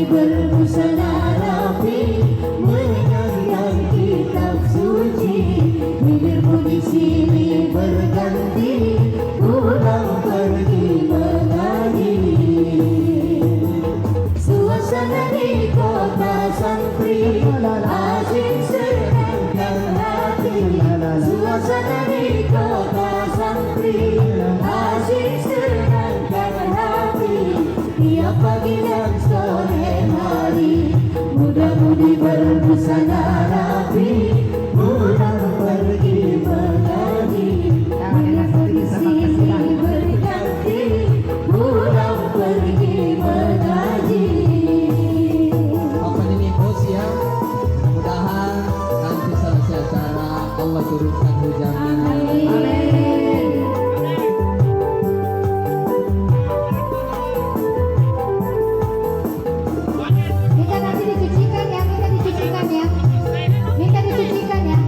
berbusana rapi, menyandang kitab suci. Bibirmu di sini berganti, pulang pergi mengaji. Suasana di kota santri, asyik senangkan hati. Suasana di kota santri, asyik senangkan hati. Tiap pagi dan sore hari, muda-mudi berbusana rapi, pulang pergi mengaji. Bibirmu di sini berganti, pulang pergi mengaji. Papan ini bos ya, mudah-mudahan nanti selesai acara Allah turunkan hujannya. Amin. Minta nanti dicucikan ya, minta dicucikan ya, minta dicucikan ya.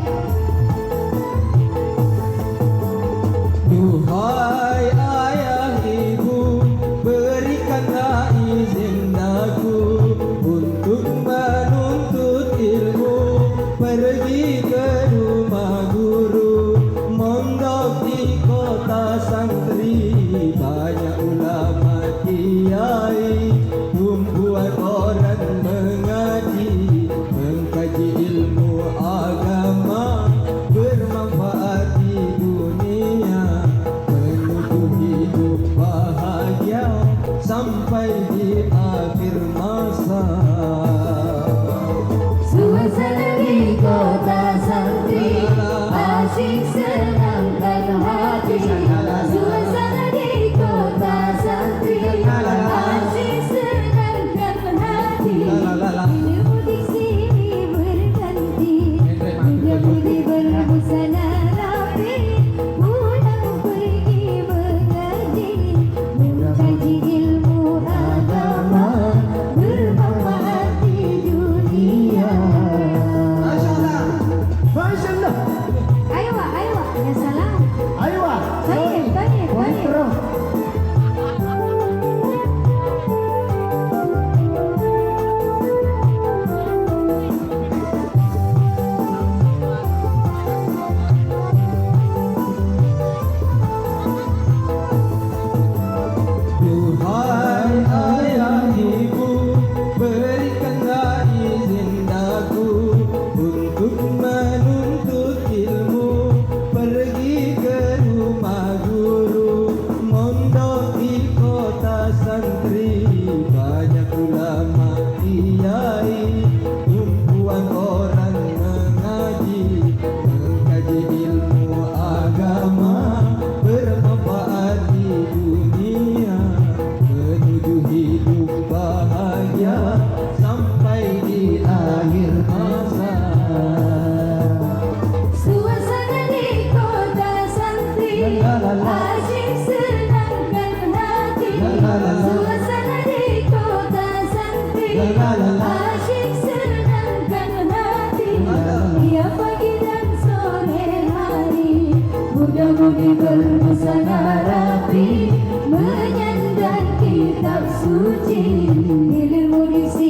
Duhai ayah ibu, berikanlah izin aku untuk menuntut ilmu, pergi ke rumah guru. Mondok di kota santri, banyak ulama kiai, tumpuan orang mengaji, mengkaji ilmu agama, bermanfaat di dunia, menuju hidup bahagia sampai di akhir masa. Suasana di kota santri, asyik senangkan hati. Suasana di kota santri, asyik senangkan hati. Bibirmu di sini berganti, muda-mudi berbusana rapi, pulang pergi mengaji. Mengkaji ilmu agama, bermanfaat di dunia. Masyaallah. Ayo Wak, ya salam. Ayo ah. Baik. Duhai ayah ibu, berikanlah izin aku untuk menuntut ilmu, pergi ke rumah guru. Mondok di kota santri, banyak ulama kiai, tumpuan orang mengaji, mengkaji ilmu agama, bermanfaat di dunia, menuju hidup bahagia sampai di akhir masa. Suasana di kota santri, asyik senangkan hati. Suasana di kota santri, asyik senangkan hati. Tiap pagi dan sore hari, muda-mudi berbusana rapi, menyandang kitab suci. Ilmu di sini